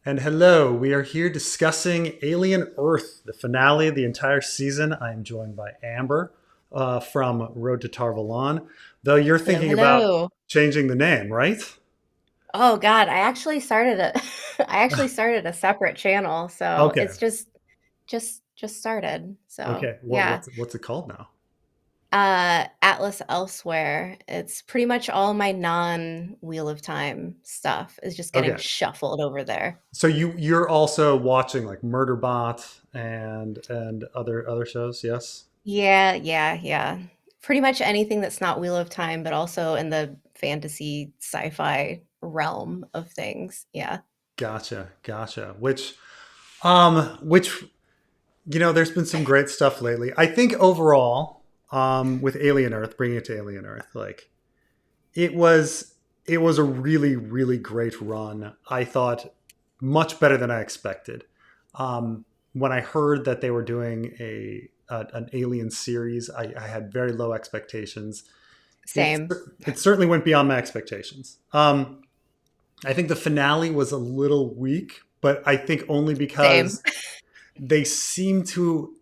And hello, we are here discussing Alien Earth, the finale of the entire season. I am joined by Amber from Road to Tarvalon. Though you're Hello, thinking about hello. changing the name, right? Oh God, I actually started a I actually started a separate channel, so Okay. it's just started. So Okay. What, yeah. what's it called now? Atlas Elsewhere. It's pretty much all my non-Wheel of Time stuff is just getting Okay. shuffled over there. So you're also watching like Murderbot and other shows, yes? Yeah. Pretty much anything that's not Wheel of Time, but also in the fantasy sci-fi realm of things. Yeah. Gotcha. Which there's been some great stuff lately. I think overall, with Alien Earth, bringing it to Alien Earth, like it was it was a really great run. I thought much better than I expected. When I heard that they were doing an Alien series, I had very low expectations. It Same. it certainly went beyond my expectations. I think the finale was a little weak, but I think only Same. because they seem to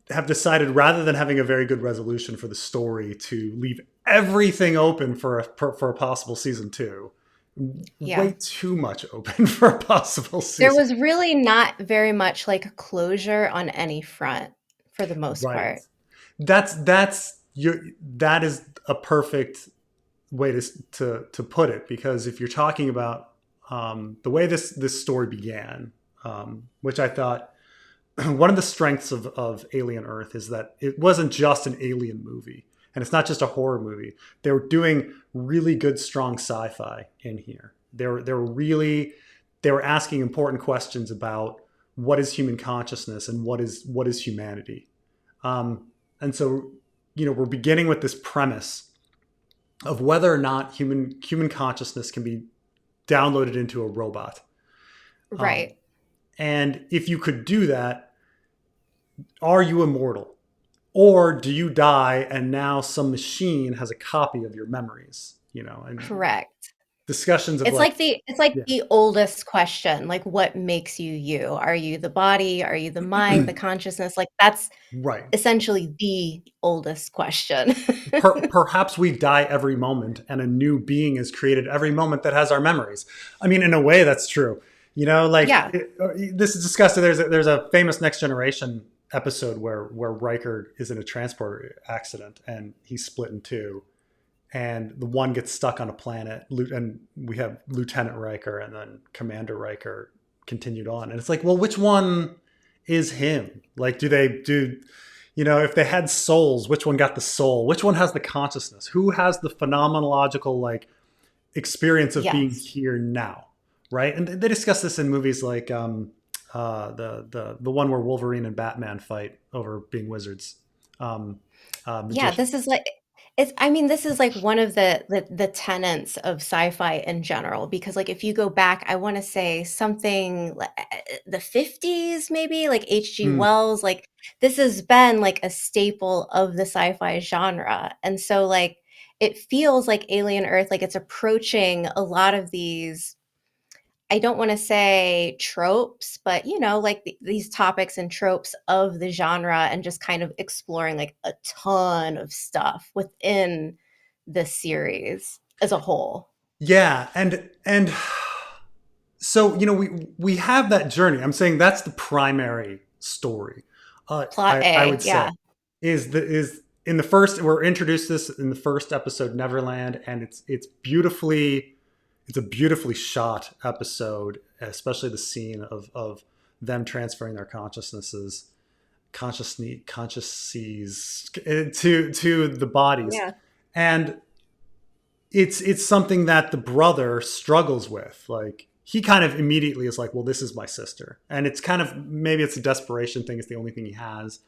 have decided rather than having a very good resolution for the story to leave everything open for a possible season two. Yeah. Way too much open for a possible There season. was really not very much like closure on any front for the most Right. part. That is a perfect way to put it, because if you're talking about the way this story began, which I thought one of the strengths of Alien Earth is that it wasn't just an alien movie, and it's not just a horror movie. They were doing really good, strong sci-fi in here. They were asking important questions about what is human consciousness and what is humanity. And so, we're beginning with this premise of whether or not human consciousness can be downloaded into a robot. Um, Right. and if you could do that, are you immortal? Or do you die and now some machine has a copy of your memories? And Correct. discussions of It's like, like the yeah, oldest question, like what makes you you? Are you the body? Are you the mind, the consciousness? Like that's right. essentially the oldest question. Perhaps we die every moment and a new being is created every moment that has our memories. I mean, in a way, that's true. Yeah. This is discussed. There's a famous Next Generation episode where Riker is in a transport accident and he's split in two, and the one gets stuck on a planet, and we have Lieutenant Riker and then Commander Riker continued on, and it's like, well, which one is him? Like, if they had souls, which one got the soul? Which one has the consciousness? Who has the phenomenological like experience of being Yes. here now, right? And they discuss this in movies like the one where Wolverine and Batman fight over being wizards, Yeah, this magicians. is like I mean, this is like one of the tenets of sci-fi in general because like if you go back, I want to say something the 50s maybe, like H.G. Mm, Wells, like this has been like a staple of the sci-fi genre. And so like it feels like Alien Earth like it's approaching a lot of these I don't want to say tropes, but like these topics and tropes of the genre and just kind of exploring like a ton of stuff within the series as a whole. yeah, and so we have that journey. I'm saying that's the primary story. Plot I A, would say yeah. is in the first, we're introduced to this in the first episode, Neverland, and it's a beautifully shot episode, especially the scene of them transferring their consciousnesses to the bodies, Yeah. and it's something that the brother struggles with. Like, he kind of immediately is like, well, this is my sister, and it's kind of, maybe it's a desperation thing, it's the only thing he has,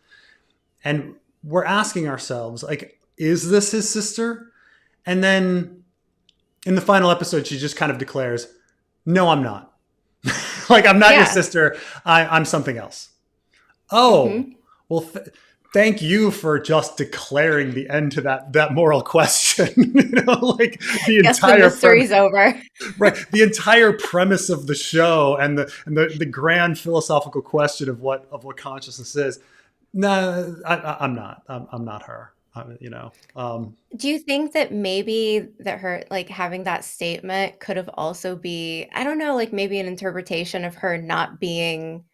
and we're asking ourselves, like, is this his sister? And then in the final episode, she just kind of declares, no, I'm not. Like, I'm not your Yeah. sister. I'm something else. Oh, Hmm. well, thank you for just declaring the end to that moral question. Like the Guess the entire mystery's over. right, the entire premise of the show and the grand philosophical question of what consciousness is. No, I'm not. I'm not her. Do you think that maybe that her like having that statement could have also be, I don't know, like maybe an interpretation of her not being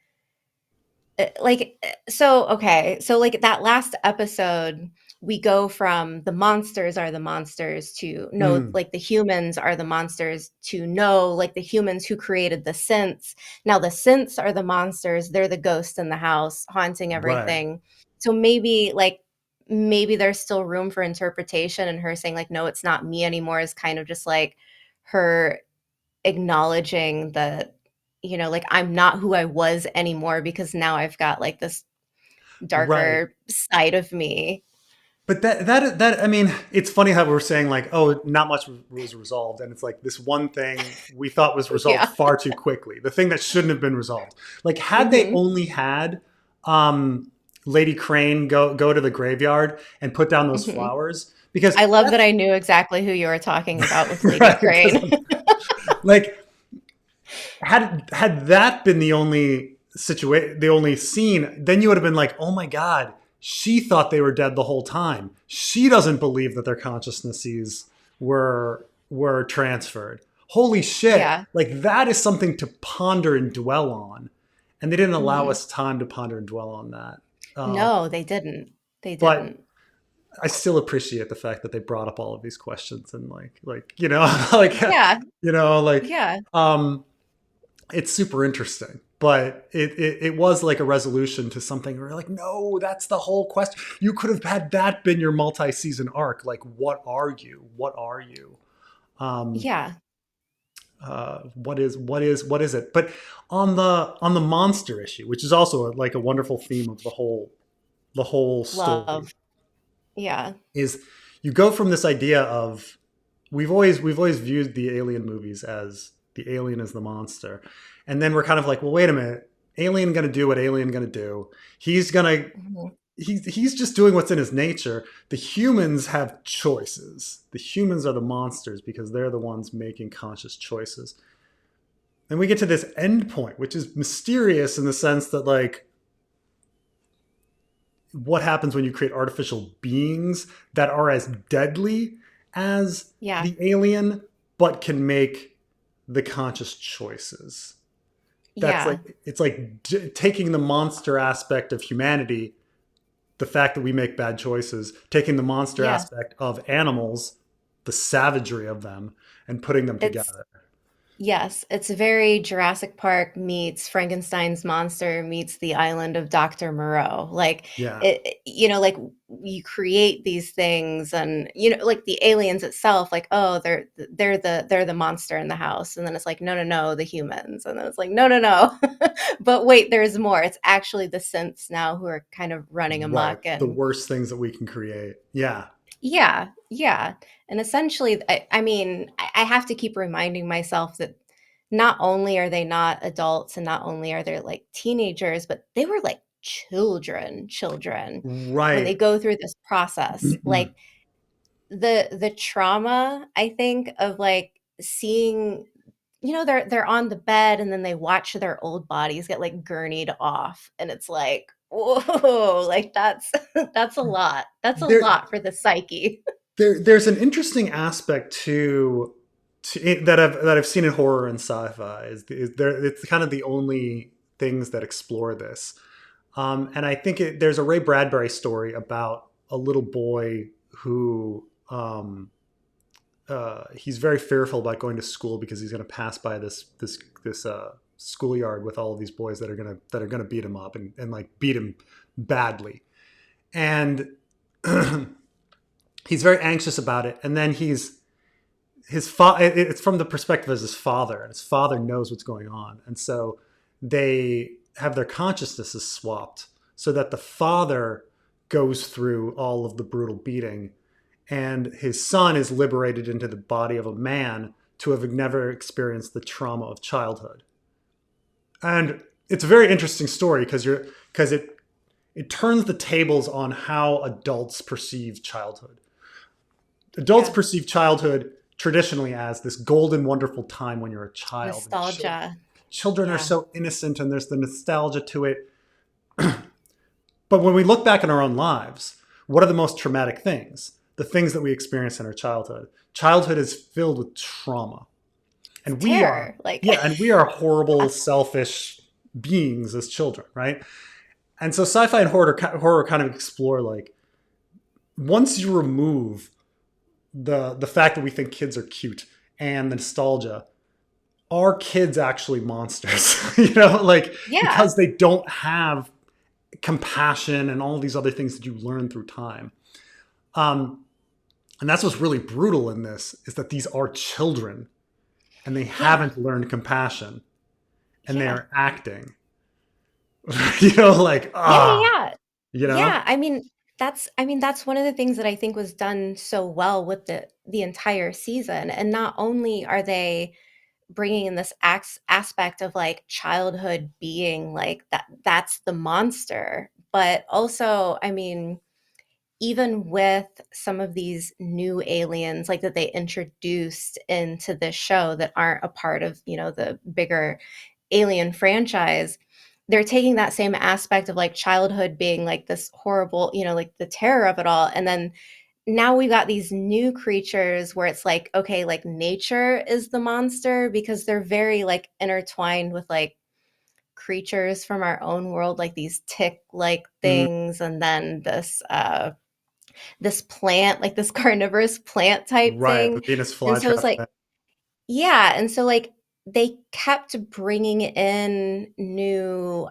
so okay, so like that last episode, we go from the monsters are the monsters to no, Mm, like the humans are the monsters to no, like the humans who created the synths. Now the synths are the monsters, they're the ghosts in the house haunting right. everything. So maybe there's still room for interpretation, and her saying like no, it's not me anymore is kind of just like her acknowledging that, like I'm not who I was anymore because now I've got like this Right. darker side of me. But I mean, it's funny how we're saying like, oh, not much was resolved, and it's like this one thing we thought was resolved Yeah. far too quickly, the thing that shouldn't have been resolved. Like, had they Mhm. only had Lady Crane go to the graveyard and put down those Mhm. flowers, because I love that that's I knew exactly who you were talking about with Lady right, because Crane. like had that been the only situation, the only scene, then you would have been like, oh my god, she thought they were dead the whole time. She doesn't believe that their consciousnesses were transferred. Holy shit! Yeah. Like that is something to ponder and dwell on, and they didn't allow Mhm. us time to ponder and dwell on that. No, they didn't. They But didn't. I still appreciate the fact that they brought up all of these questions and like Yeah. like Yeah. um it's super interesting, but it was like a resolution to something where you're like, no, that's the whole question. You could have had that been your multi-season arc. Like, what are you um Yeah. what is it? But on the monster issue, which is also like a wonderful theme of the whole story, Love. Yeah. is you go from this idea of we've always viewed the alien movies as the alien is the monster, and then we're kind of like, well, wait a minute, alien gonna do what alien gonna do. He's gonna Mhm. he's just doing what's in his nature. The humans have choices. The humans are the monsters because they're the ones making conscious choices. And we get to this end point, which is mysterious in the sense that like what happens when you create artificial beings that are as deadly as Yeah. the alien but can make the conscious choices. That's Yeah. like it's like taking the monster aspect of humanity, the fact that we make bad choices, taking the monster Yeah. aspect of animals, the savagery of them, and putting them It's together. Yes, it's very Jurassic Park meets Frankenstein's monster meets the island of Dr. Moreau. Like Yeah. like you create these things and like the aliens itself, like, oh, they're the monster in the house. And then it's like, no, no, no, the humans. And then it's like, no, no, no. But wait, there's more. It's actually the synths now who are kind of running Right. amok The and worst things that we can create. Yeah. yeah, yeah. And essentially, I mean, I have to keep reminding myself that not only are they not adults and not only are they like teenagers, but they were like children when they Right. go through this process. Like the trauma, I think, of like seeing, they're on the bed and then they watch their old bodies get like gurneyed off. And it's like, whoa, like that's that's a lot. That's a there lot for the psyche. there's an interesting aspect to it that I've seen in horror and sci-fi is there it's kind of the only things that explore this. And I think there's a Ray Bradbury story about a little boy who he's very fearful about going to school because he's going to pass by this schoolyard with all of these boys that are gonna beat him up and like beat him badly, and he's very anxious about it. And then it's from the perspective of his father, and his father knows what's going on, and so they have their consciousnesses swapped so that the father goes through all of the brutal beating and his son is liberated into the body of a man to have never experienced the trauma of childhood. And it's a very interesting story because it it turns the tables on how adults perceive childhood. Adults Yeah. perceive childhood traditionally as this golden, wonderful time when you're a child. And Nostalgia. children are Yeah. so innocent and there's the nostalgia to it. But when we look back in our own lives, what are the most traumatic things? The things that we experience in our childhood. Childhood is filled with trauma. It's And we are, terror. Like, yeah, and we are horrible, yeah. selfish beings as children, right? And so sci-fi and horror kind of explore like once you remove the fact that we think kids are cute and the nostalgia, are kids actually monsters? Like Yeah. because they don't have compassion and all these other things that you learn through time. Um, and that's what's really brutal in this is that these are children and they Yeah. haven't learned compassion and they Yeah. are acting. Like Yeah, yeah, yeah. you know. Yeah, I mean, that's one of the things that I think was done so well with the entire season, and not only are they bringing in this aspect of, like, childhood being, like, that's the monster, but also, I mean, even with some of these new aliens, like, that they introduced into this show that aren't a part of, the bigger Alien franchise, they're taking that same aspect of, like, childhood being, like, this horrible, like, the terror of it all, and then now we've got these new creatures where it's like, okay, like, nature is the monster because they're very, like, intertwined with, like, creatures from our own world, like these tick-like Mm, things, and then this plant, like, this carnivorous plant type right, the thing, Venus and so it's flytrap like, thing. yeah, and so, like, they kept bringing in new,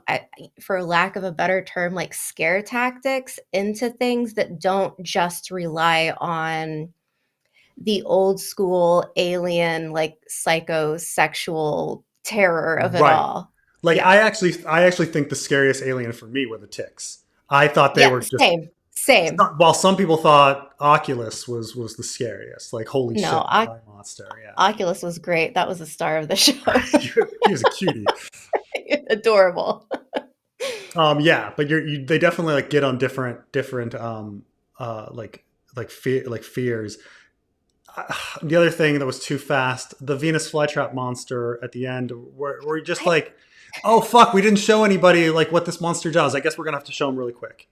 for lack of a better term, like, scare tactics into things that don't just rely on the old school alien, like, psychosexual terror of it Right. all. Like Yeah. I actually think the scariest alien for me were the ticks. I thought they Yeah, were just same, same. while some people thought Oculus was the scariest. Like holy No, shit, the giant monster. Yeah. Oculus was great, that was the star of the show. He was a cutie. Adorable. Yeah, but they definitely like get on different like fears. The other thing that was too fast, the Venus flytrap monster at the end, where you just I like, oh fuck, we didn't show anybody like what this monster does. I guess we're gonna have to show them really quick.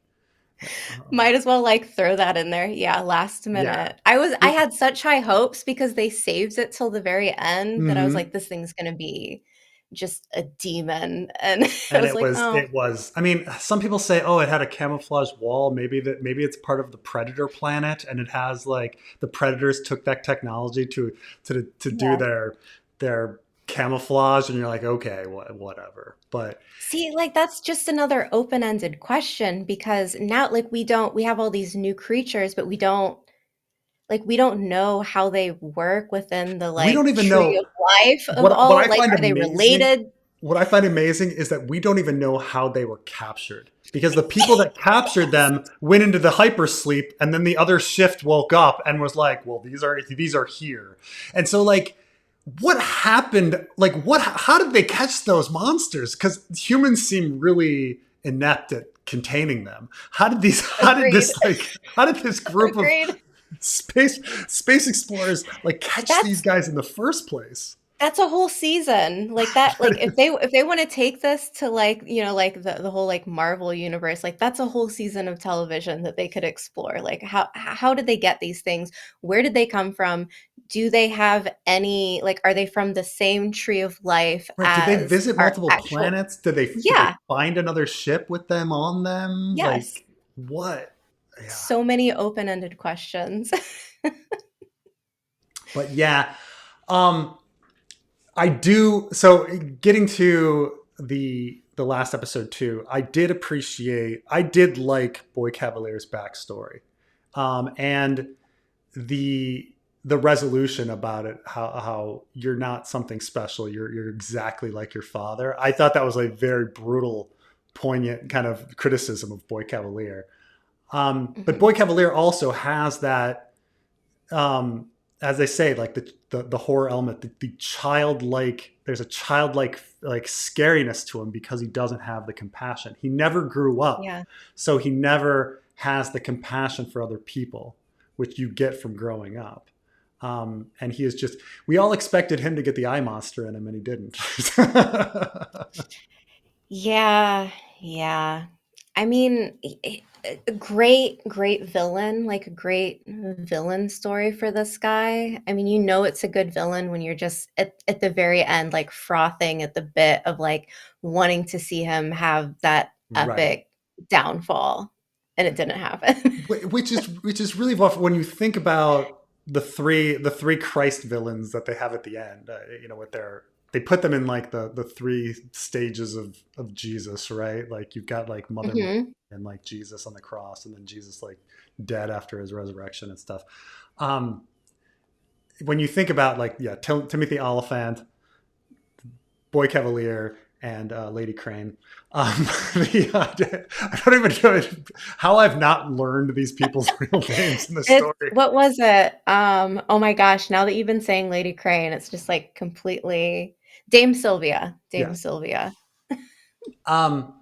might as well, like, throw that in there. Yeah, last Yeah. minute. I had such high hopes because they saved it till the very end that I was Mm-hmm. like, "This thing's gonna be just a demon," and I And was like, "Oh, it was. I mean, some people say, oh, it had a camouflage wall. Maybe it's part of the predator planet, and it has like the predators took that technology to do yeah." their camouflage, and you're like, okay, whatever. But See, like, that's just another open-ended question because now, like, we have all these new creatures, but we don't know how they work within the, we don't like, even tree know of life of what all, I like, find are they amazing. related? What I find amazing is that we don't even know how they were captured because the people that captured them went into the hypersleep, and then the other shift woke up and was like, "Well, these are here," and so like. What happened? Like, what? How did they catch those monsters? Because humans seem really inept at containing them. How did these? How did Agreed. this? Like, how did this group of Agreed. space explorers like catch these That's guys in the first place? That's a whole season, like, that like, if they wanna take this to, like, like, the whole, like, Marvel universe, like, that's a whole season of television that they could explore, like, how did they get these things? Where did they come from? Do they have any like, are they from the same tree of life Right. Did they as visit our multiple actual. planets? Did they Yeah, find another ship with them on them? yes. Like what? Yeah. So many open-ended questions. But yeah. Um I do so getting to the last episode too, I did like Boy Cavalier's backstory. And the resolution about it, how you're not something special, you're exactly like your father. I thought that was a very brutal, poignant kind of criticism of Boy Cavalier. But Mhm. Boy Cavalier also has that. as they say, like the horror element, the childlike, there's a childlike like scariness to him because he doesn't have the compassion. He never grew up, Yeah. so he never has the compassion for other people, which you get from growing up. And he is just, we all expected him to get the eye monster in him, and he didn't. Yeah, yeah. I mean, a great, great villain, like a great villain story for this guy. I mean, you know it's a good villain when you're just at the very end, like frothing at the bit of like wanting to see him have that Right. epic downfall, and it didn't happen. Which is really rough when you think about the three Christ villains that they have at the end. With their, they put them in like the three stages of Jesus, right? Like you've got like Mother Mary Hmm. and like Jesus on the cross, and then Jesus like dead after his resurrection and stuff. Um, when you think about like, yeah, Timothy Olyphant, Boy Cavalier, and Lady Crane. I don't even know how I've not learned these people's real names in the It's story. what was it? Oh my gosh, now that you've been saying Lady Crane, it's just like completely Dame Sylvia. Dame Yes. Sylvia. Um,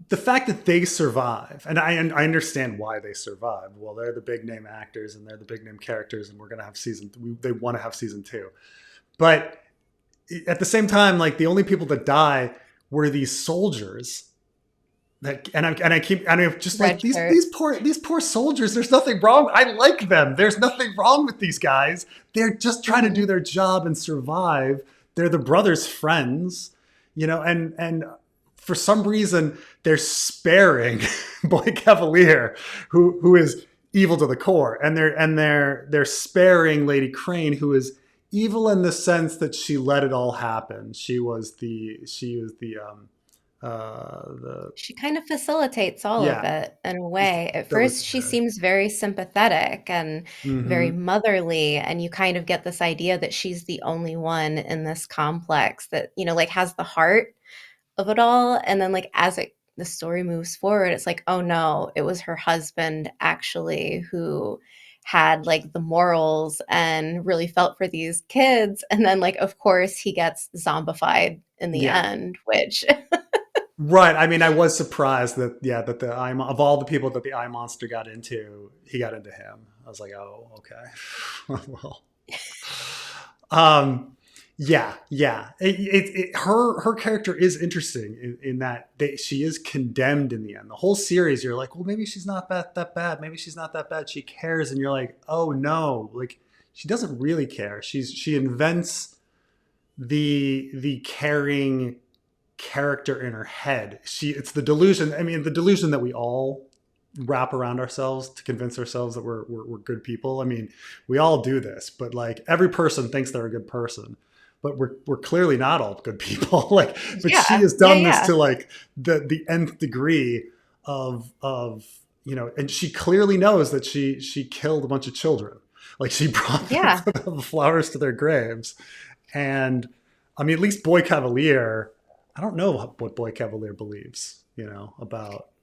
the fact that they survive, and I understand why they survived. Well, they're the big name actors and they're the big name characters, and we're gonna have they want to have season two. But at the same time, like the only people that die were these soldiers that, and I'm just like Red these shirt. these poor soldiers. There's nothing wrong. I like them. There's nothing wrong with these guys. They're just trying to do Mhm. their job and survive. They're the brothers' friends, and for some reason they're sparing Boy Cavalier, who is evil to the core, and they're sparing Lady Crane, who is evil in the sense that she let it all happen. The She kind of facilitates all of yeah, it in a she's way. At first, she facilitator. seems very sympathetic and very Mm-hmm. motherly, and you kind of get this idea that she's the only one in this complex that, like has the heart of it all. And then like as the story moves forward, it's like, oh no, it was her husband actually who had like the morals and really felt for these kids. And then like of course he gets zombified in the Yeah, end, which right. I mean, I was surprised that, yeah, that of all the people that the eye monster got into, he got into him. I was like, oh, okay. Well, um, yeah, yeah. Her character is interesting in that she is condemned in the end. The whole series, you're like, well, maybe she's not that bad. Maybe she's not that bad. She cares, and you're like, oh no, like she doesn't really care. She invents the caring character in her head. It's the delusion. I mean, the delusion that we all wrap around ourselves to convince ourselves that we're good people. I mean, we all do this, but like every person thinks they're a good person, but we're clearly not all good people. Like, but she yeah, has yeah, done this yeah, to like the nth degree of, and she clearly knows that she killed a bunch of children. Like she brought yeah. the flowers to their graves. And I mean, at least Boy Cavalier, I don't know what Boy Cavalier believes,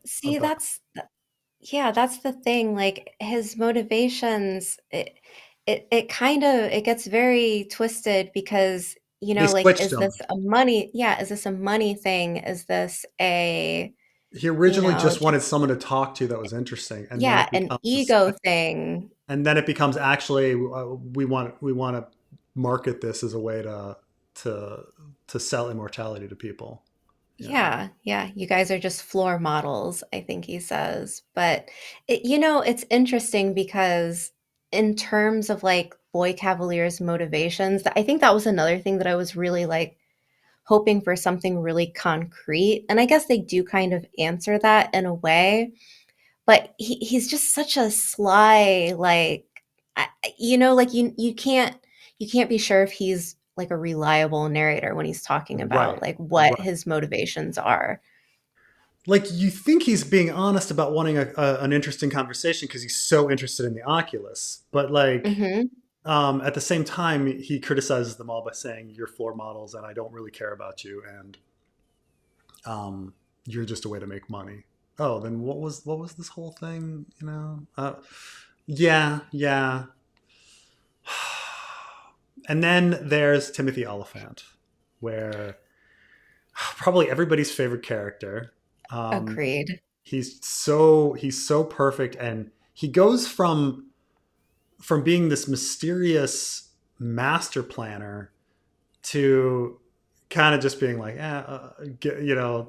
See, about yeah, that's the thing. Like his motivations, it kind of it gets very twisted because, they like switched is him. this a money, yeah, is this a money thing? Is this a, He originally just just wanted someone to talk to that was interesting, yeah, an ego thing. and then it becomes actually we want to market this as a way to to sell immortality to people. You know, Yeah, yeah, you guys are just floor models, I think he says. But it's interesting because in terms of like Boy Cavalier's motivations, I think that was another thing that I was really like hoping for something really concrete. And I guess they do kind of answer that in a way, but he's just such a sly, like like you can't be sure if he's like a reliable narrator when he's talking about right, like what right. his motivations are. Like you think he's being honest about wanting an interesting conversation because he's so interested in the Oculus, but like Mhm. at the same time, he criticizes them all by saying, "You're floor models, and I don't really care about you, and you're just a way to make money." Oh, then what was this whole thing? Yeah, yeah. And then there's Timothy Olyphant, where probably everybody's favorite character. Um, Agreed. he's so perfect, and he goes from being this mysterious master planner to kind of just being like,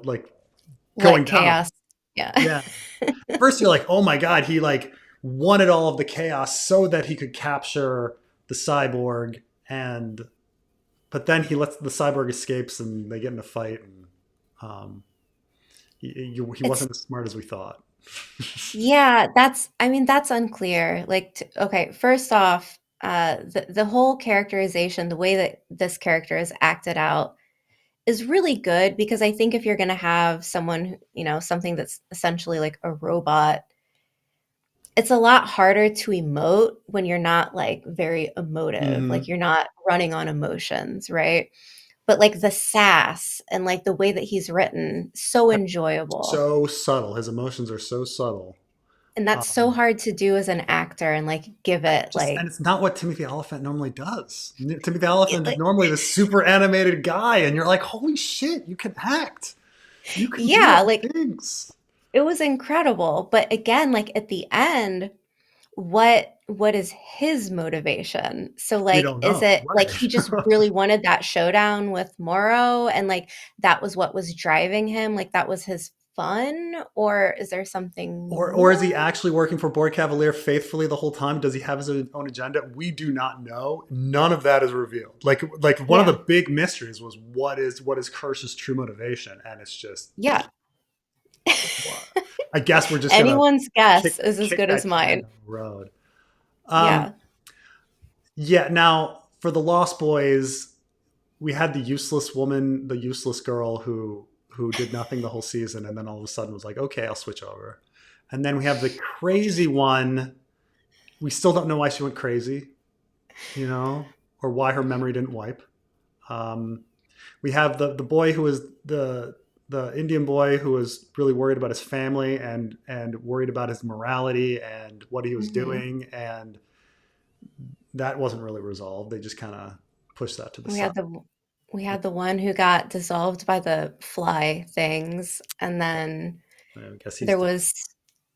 like going Like down. chaos. Yeah. Yeah. First, you're like, oh my god, he like wanted all of the chaos so that he could capture the cyborg, and but then he lets the cyborg escapes, and they get in a fight, and um, he It's wasn't as smart as we thought. yeah, that's I mean, that's unclear. Like, okay, first off, the whole characterization, the way that this character is acted out is really good because I think if you're going to have someone, something that's essentially like a robot, it's a lot harder to emote when you're not like very emotive, Hmm. like you're not running on emotions, right? But like the sass and like the way that he's written, so enjoyable. So subtle. His emotions are so subtle. And that's so Um, hard to do as an actor and like give it and like, it's not what Timothy Olyphant normally does. Timothy Olyphant is like normally the super animated guy, and you're like, holy shit, you can act. You can do yeah, other like things. it was incredible. But again, like at the end, what is his motivation? So We like don't is know. it like Right. he just really wanted that showdown with Morrow and like that was what was driving him? Like that was his fun or is there something Or is he more? actually working for Board Cavalier faithfully the whole time? Does he have his own agenda? We do not know. None of that is revealed. Like one of the Yeah. big mysteries was what is Kirsch's true motivation, and it's just Yeah. what. I guess we're just gonna Anyone's guess kick is as kick good as that can mine. down the road. Um, Yeah. yeah. Now for the Lost Boys, we had the useless woman, the useless girl who did nothing the whole season, and then all of a sudden was like, okay, I'll switch over. And then we have the crazy one. We still don't know why she went crazy, or why her memory didn't wipe. Um, we have the boy who was the Indian boy who was really worried about his family and worried about his morality and what he was Mhm. doing, and that wasn't really resolved. They just kind of pushed that to the We side. had the we had the one who got dissolved by the fly things, and then I guess he's there done. was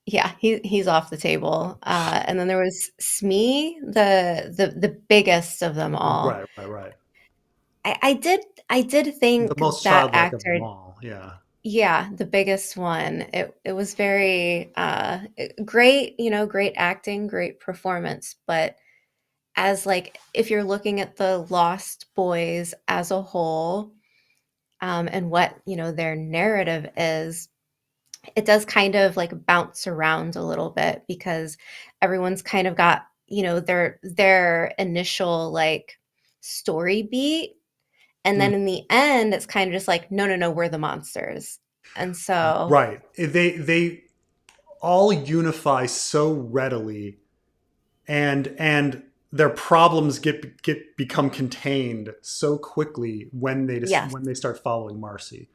yeah, he's off the table. And then there was Smee, the biggest of them all. Right, right, right. I did The think most that childlike of them actor, all. Yeah. yeah, the biggest one. It was very great, great acting, great performance, but as like if you're looking at the Lost Boys as a whole, and what, their narrative is, it does kind of like bounce around a little bit because everyone's kind of got, their initial like story beat. And Mm. then in the end, it's kind of just like, no, no, no, we're the monsters. And so, Right. They all unify so readily, and their problems become contained so quickly yes, when they start following Marcy.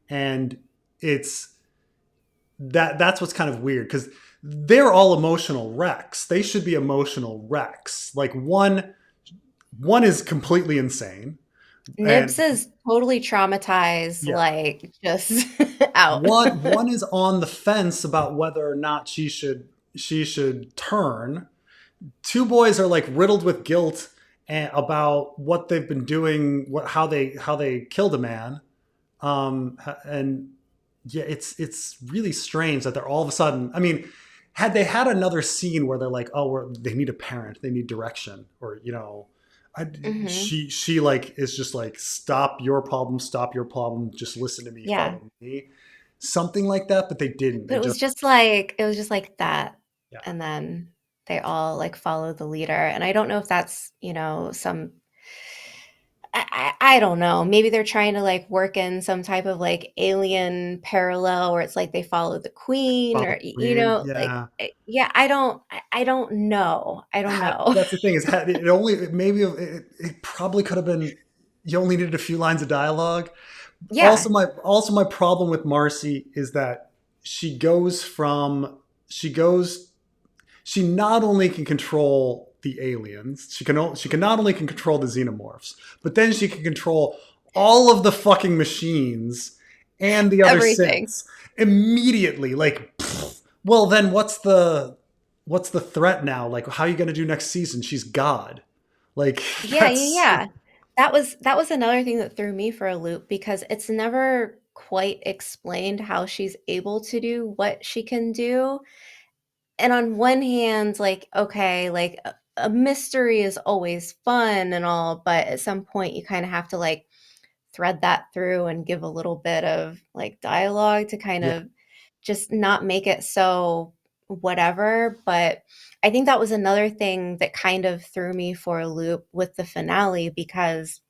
And it's that's what's kind of weird because they're all emotional wrecks. They should be emotional wrecks. Like one is completely insane, Nibs and is totally traumatized, yeah, like just out. one is on the fence about whether or not she should turn. Two boys are like riddled with guilt about what they've been doing, how they killed a man, and yeah, it's really strange that they're all of a sudden. I mean, had they had another scene where they're like, oh, they need a parent, they need direction, or Hmm. she like is just like, stop your problem, just listen to me, Yeah. follow me, something like that. But they didn't. But They just it was just like that, yeah. and then they all, like, follow the leader, and I don't know if that's, some I don't know, maybe they're trying to, like, work in some type of, like, alien parallel where it's like they follow the queen About the or, queen, like, yeah. yeah, I don't know. I don't know. That's the thing is, had it only maybe it probably could have been. You only needed a few lines of dialogue. Yeah. Also my problem with Marcy is that she goes from she goes she not only can control the aliens. She can not only can control the xenomorphs, but then she can control all of the fucking machines and the other Everything. synths immediately. Like, well, then what's the threat now? Like, how are you going to do next season? She's God. Like, Yeah, yeah, that's yeah. That was another thing that threw me for a loop because it's never quite explained how she's able to do what she can do. And on one hand, like, okay, like a mystery is always fun and all, but at some point you kind of have to like thread that through and give a little bit of like dialogue to kind yeah. of just not make it so whatever. But I think that was another thing that kind of threw me for a loop with the finale because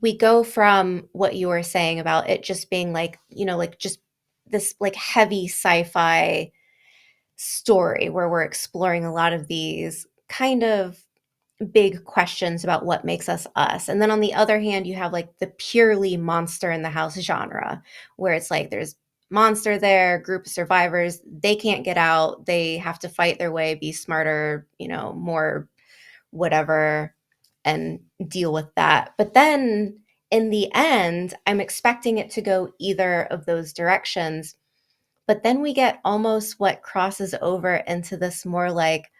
we go from what you were saying about it just being like, you know, like just this like heavy sci-fi story where we're exploring a lot of these kind of big questions about what makes us us. And then on the other hand, you have like the purely monster in the house genre, where it's like there's monster there, group of survivors, they can't get out, they have to fight their way, be smarter, you know, more whatever, and deal with that. But then in the end, I'm expecting it to go either of those directions. But then we get almost what crosses over into this more like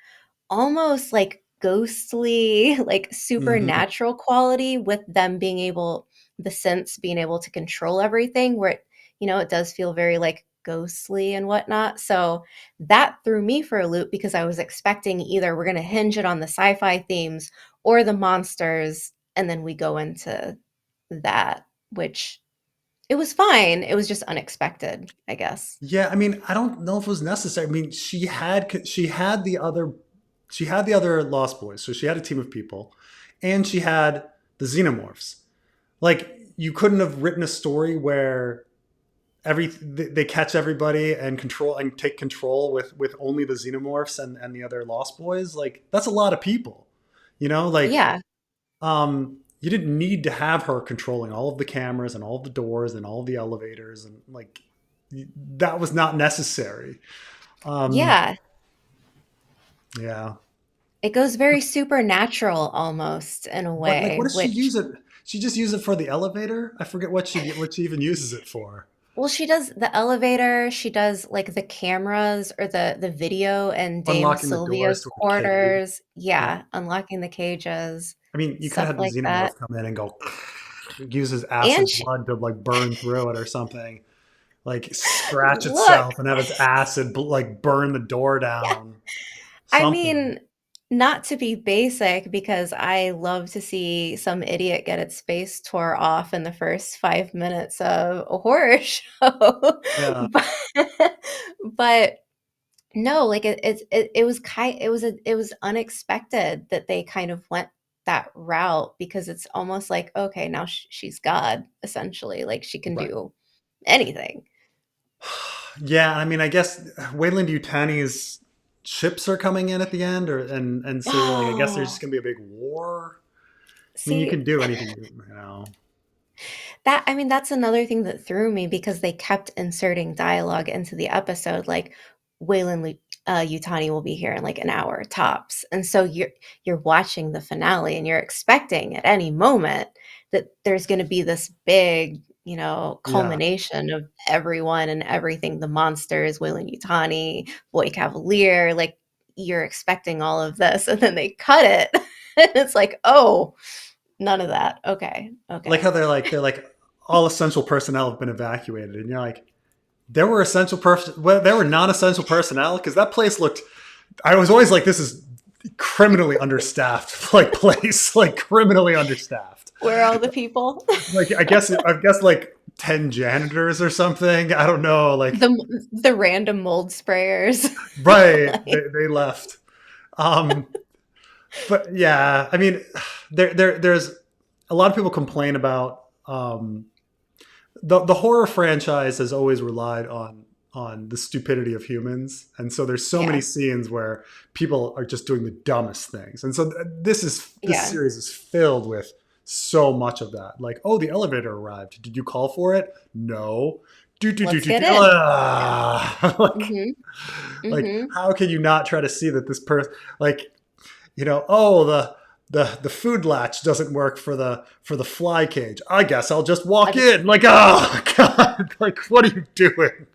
almost like ghostly, like Hmm. supernatural quality with them being able, the sense being able to control everything, where it, you know, it does feel very like ghostly and whatnot. So that threw me for a loop because I was expecting either we're going to hinge it on the sci fi themes or the monsters. And then we go into that, which it was fine. It was just unexpected, I guess. Yeah, I mean, I don't know if it was necessary. I mean, she had the other Lost Boys, so she had a team of people, and she had the Xenomorphs. Like, you couldn't have written a story where they catch everybody and control and take control with only the Xenomorphs and the other Lost Boys. Like, that's a lot of people, you know. Like, Yeah. you didn't need to have her controlling all of the cameras and all of the doors and all of the elevators, and like that was not necessary. Um, Yeah. yeah, It goes very supernatural almost in a but like, what way, does she which use it? She just use it for the elevator. I forget what she even uses it for. well, she does the elevator, she does like the cameras or the video in Dame Unlocking the doors Sylvia's to her cage. quarters. Yeah, Yeah, unlocking the cages, I mean, you could stuff have had the like that. xenomorph come in and go use his And acid she blood to like burn through it or something. Like scratch look, itself and have its acid like burn the door down. I Something. mean, not to be basic because I love to see some idiot get its face tore off in the first 5 minutes of a horror show. Yeah. But but no, like it was it was unexpected that they kind of went that route because it's almost like okay, now she's God essentially, like she can Right. do anything. Yeah, I mean, I guess Wayland Yutani's ships are coming in at the end, and so you're like, I guess there's just Oh, gonna be a big war. I mean, you see, can do anything, you know. that I mean, that's another thing that threw me because they kept inserting dialogue into the episode, like Waylon Yutani will be here in like an hour tops, and so you're watching the finale and you're expecting at any moment that there's going to be this big, you know, Yeah. culmination of everyone and everything, the monsters, Waylon Yutani, Boy Cavalier, like you're expecting all of this, and then they cut it, and it's like, oh, none of that. Okay, Like how okay. they're like all essential personnel have been evacuated, and you're like, there were essential well, there were non-essential personnel because that place looked. I was always like, this is criminally understaffed, like place, like criminally understaffed. Where are all the people? Like I guess like 10 janitors or something. I don't know. Like The random mold sprayers. right, Like, they left. Um, but yeah, I mean, there's a lot of people complain about the horror franchise has always relied on the stupidity of humans, and so there's so many yeah, scenes where people are just doing the dumbest things, and so this yeah. series is filled with so much of that. Like, oh, the elevator arrived. Did you call for it? No. Do do do Let's do get do. in. Yeah. Ah! Mhm. Like Mhm. how can you not try to see that this person like? oh, the food latch doesn't work for the fly cage. I guess I'll just walk in. Like, oh God, like what are you doing?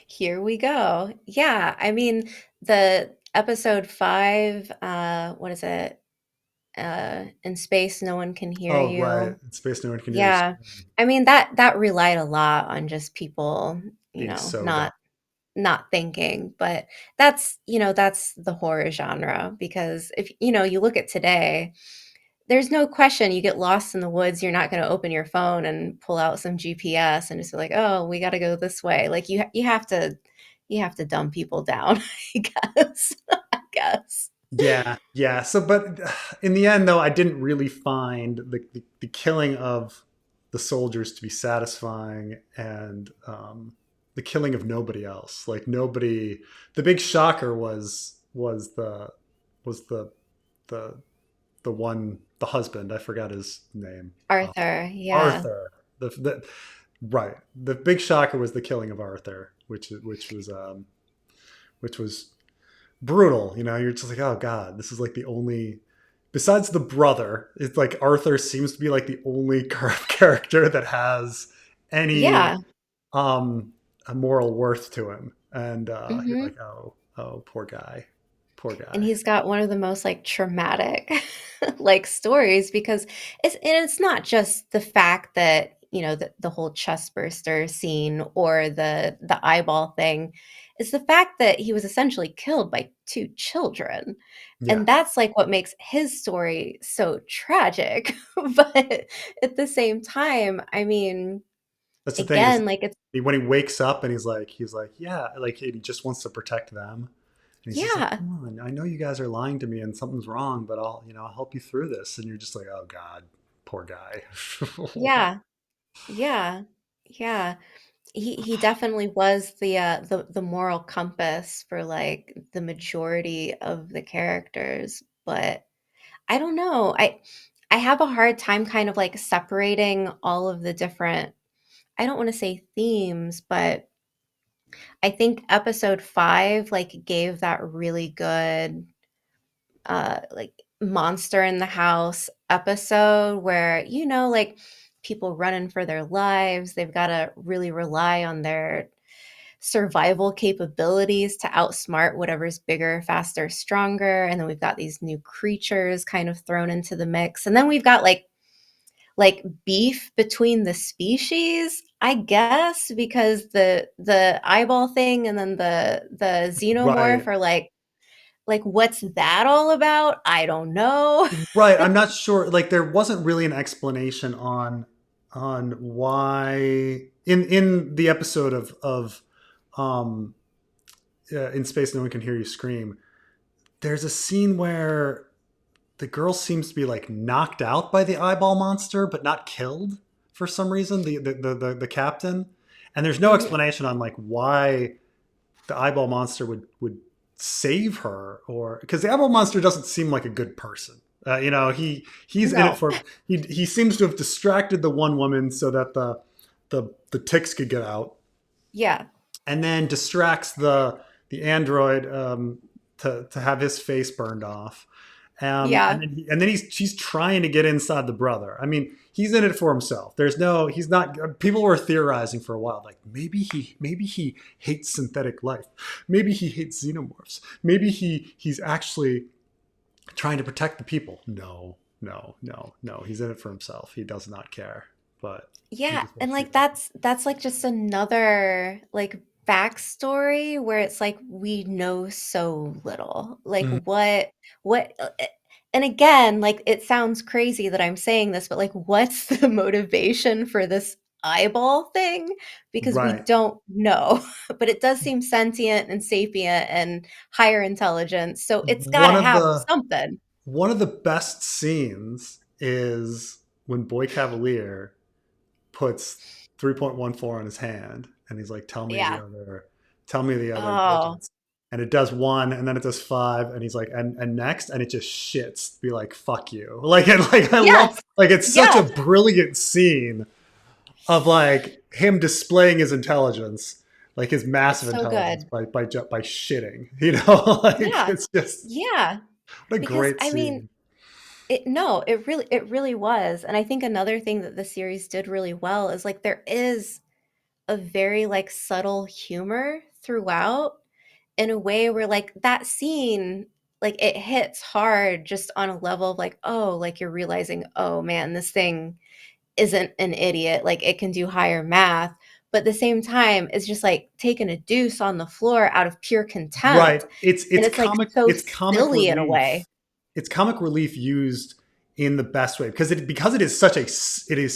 Here we go. Yeah, I mean, the episode 5, what is it? In space, no one can hear Oh right, you. in space no one can hear you Yeah. scream. I mean, that relied a lot on just people, Being so dumb. not thinking, but that's the horror genre because if you look at today, there's no question you get lost in the woods, you're not going to open your phone and pull out some GPS and just be like, "Oh, we got to go this way." Like you have to dumb people down, I guess. I guess. Yeah, yeah. So, but in the end, though, I didn't really find the killing of the soldiers to be satisfying, and the killing of nobody else. Like nobody. The big shocker was the the husband. I forgot his name. Arthur, yeah. Arthur. Right. The big shocker was the killing of Arthur, which was brutal. You're just like, oh God, this is like the only, besides the brother, it's like Arthur seems to be like the only character that has any Yeah. um a moral worth to him. And you're Mhm. like, oh, poor guy. Poor And guy. he's got one of the most, like, traumatic, like, stories because it's not just the fact that, the whole chest burster scene or the eyeball thing. It's the fact that he was essentially killed by 2 children, Yeah. and that's, like, what makes his story so tragic, but at the same time, I mean, That's the thing is again, like, it's when he wakes up and he's like, yeah, like he just wants to protect them. And he's just like, yeah, come on, I know you guys are lying to me and something's wrong, but I'll help you through this. And you're just like, oh God, poor guy. yeah, yeah, yeah. He definitely was the moral compass for, like, the majority of the characters, but I don't know, I have a hard time kind of, like, separating all of the different I don't wanna say themes, but I think episode 5, like, gave that really good, like, monster in the house episode where, like, people running for their lives, they've gotta really rely on their survival capabilities to outsmart whatever's bigger, faster, stronger, and then we've got these new creatures kind of thrown into the mix, and then we've got, like, beef between the species, I guess, because the eyeball thing and then the xenomorph Right. are like, what's that all about? I don't know. Right. I'm not sure. Like there wasn't really an explanation on why in the episode of um in space no one can hear you scream. There's a scene where the girl seems to be like knocked out by the eyeball monster, but not killed for some reason. The captain, and there's no Mhm. explanation on like why the eyeball monster would save her, or because the eyeball monster doesn't seem like a good person. He's in it No. for he seems to have distracted the one woman so that the ticks could get out, Yeah. and then distracts the android to have his face burned off. Yeah. She's trying to get inside the brother. I mean, he's in it for himself. He's not. People were theorizing for a while, like maybe he hates synthetic life, maybe he hates xenomorphs, maybe he's actually trying to protect the people. No, no, no, no. He's in it for himself. He does not care, but he Yeah, just and, wants to. like, that's, like, just another, like, backstory where it's like we know so little. Like, Mhm. what and again, like, it sounds crazy that I'm saying this, but, like, what's the motivation for this eyeball thing? Because we Right. don't know, but it does seem sentient and sapient and higher intelligence, so it's One gotta of have the something. one of the best scenes is when Boy Cavalier puts 3.14 on his hand and he's like, Yeah. tell me the other Oh, digits. And it does 1 and then it does 5 and he's like, and next, and it just shits, be like, fuck you. Like I love, yes, like it's such a yes, brilliant scene of like him displaying his intelligence, like his it's massive so intelligence good. by shitting, like Yeah, it's just yeah. What a Because great I mean, scene. it really was. And I think another thing that the series did really well is like there is a very like subtle humor throughout in a way where like that scene like it hits hard just on a level of like, oh, like you're realizing, oh man, this thing isn't an idiot, like it can do higher math, but at the same time it's just like taking a deuce on the floor out of pure Right. contempt, It's and it's it's like comic so it's comic silly in a relief. way. It's comic relief used in the best way because it is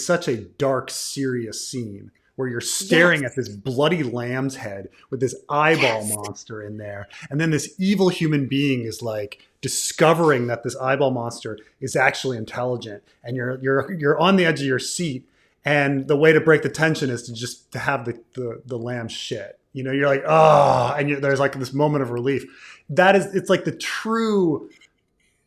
such a dark, serious scene where you're staring at Yes. this bloody lamb's head with this eyeball Yes. monster in there, and then this evil human being is like discovering that this eyeball monster is actually intelligent, and you're on the edge of your seat, and the way to break the tension is to just to have the lamb shit. You know, you're like, oh, and there's like this moment of relief. That is, it's like the true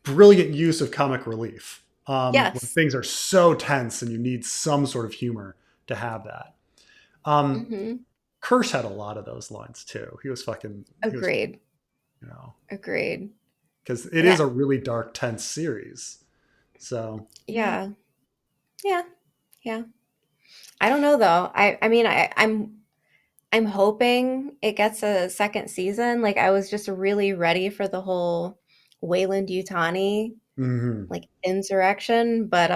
brilliant use of comic relief when Yes. things are so tense and you need some sort of humor to have that. Um, Hmm. Kirsch had a lot of those lines too. He was, Agreed. you know, Agreed. because it And is a really dark, tense series. So yeah, yeah. Yeah. Yeah. I don't know though. I mean I'm hoping it gets a second season. Like I was just really ready for the whole Wayland Yutani hmm like insurrection, but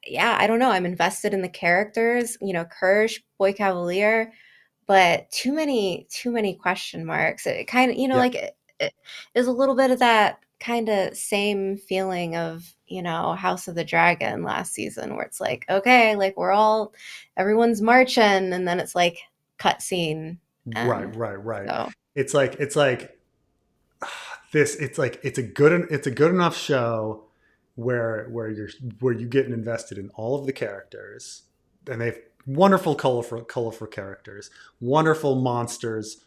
yeah, I don't know. I'm invested in the characters, Kirsch, Boy Cavalier, but too many question marks. It kind of, yeah, like it is a little bit of that kind of same feeling of, House of the Dragon last season where it's like, okay, like everyone's marching and then it's like cutscene. right, And right, right. so, It's like this. It's a good enough show where you get invested in all of the characters, and they've wonderful, colorful characters, wonderful monsters.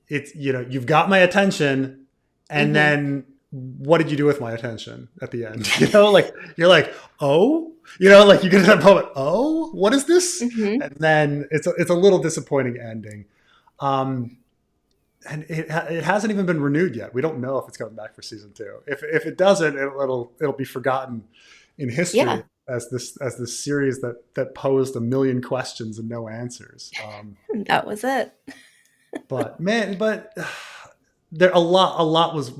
It's you've got my attention, and mhm, then what did you do with my attention at the end? Like you're like, oh, like you get to that moment, oh, what is this? mhm. And then it's a little disappointing ending. Um, and it hasn't even been renewed yet. We don't know if it's coming back for season two. If it doesn't, it'll be forgotten in history Yeah, as this series that posed a million questions and no answers. that was it. But man, there a lot was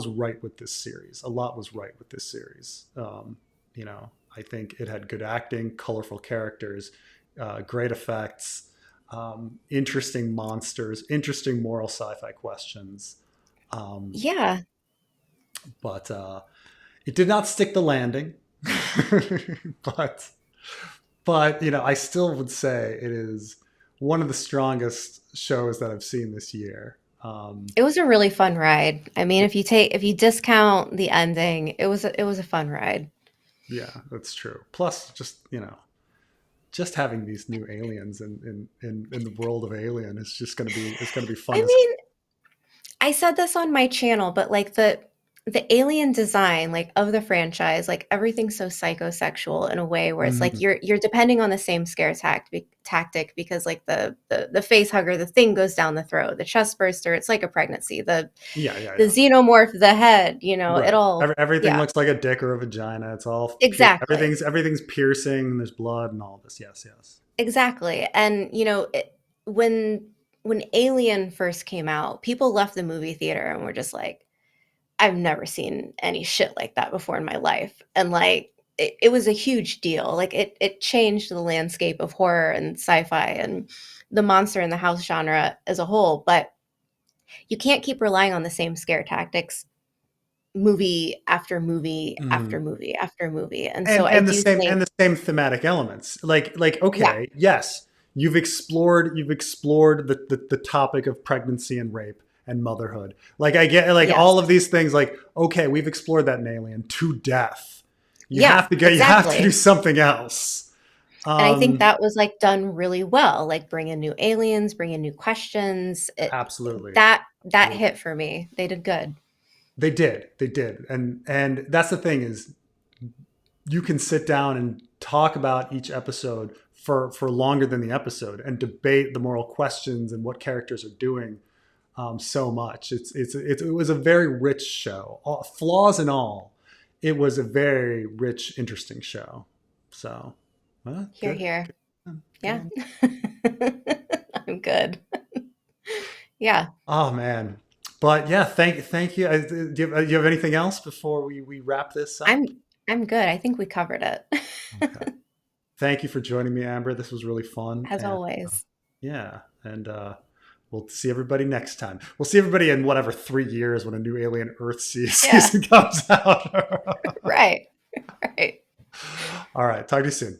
right with this series. A lot was right with this series. I think it had good acting, colorful characters, great effects, interesting monsters, interesting moral sci-fi questions. Um, Yeah. but it did not stick the landing. but I still would say it is one of the strongest shows that I've seen this year. It was a really fun ride. I mean, if you discount the ending, it was a fun ride. Yeah, that's true. Plus, just having these new aliens in the world of Alien is just gonna be I fun as. mean, I said this on my channel, but like the alien design like of the franchise, like everything's so psychosexual in a way where it's like Mhm. you're depending on the same tactic because like the face hugger, the thing goes down the throat, the chest burster, it's like a pregnancy, Yeah, yeah, the yeah. xenomorph, the head, it Right. all, Everything yeah, looks like a dick or a vagina. It's all exactly. everything's piercing. And there's blood and all this. Yes, yes. Exactly, and, when Alien first came out, people left the movie theater and were just like, "I've never seen any shit like that before in my life," and, like, it was a huge deal, like, it changed the landscape of horror and sci-fi and the monster in the house genre as a whole, but you can't keep relying on the same scare tactics movie after movie after Mhm. movie after movie, and so I And do think the same thematic elements. Like yeah, okay, yes, you've explored the topic of pregnancy and rape and motherhood. Like I get like yes. all of these things. Like okay, we've explored that in Alien to death. Yeah, You have to do exactly. something else. And I think Um, that was, like, done really well, like, bring in new aliens, bring in new questions, absolutely. that hit for me. They did good. They did, and that's the thing is you can sit down and talk about each episode for longer than the episode and debate the moral questions and what characters are doing. so much. It was a very rich show, all, flaws and all. It was a very rich, interesting show. So, Here, good. here. Good. Yeah. Good. I'm good. Yeah. Oh man, but yeah, thank you. Do you have anything else before we wrap this up? I'm I'm good. I think we covered it. Okay. Thank you for joining me, Amber. This was really fun, As and always. yeah, and we'll see everybody next time. We'll see everybody in whatever 3 years when a new Alien Earth Yeah. season comes out. Right. Right. All right, talk to you soon.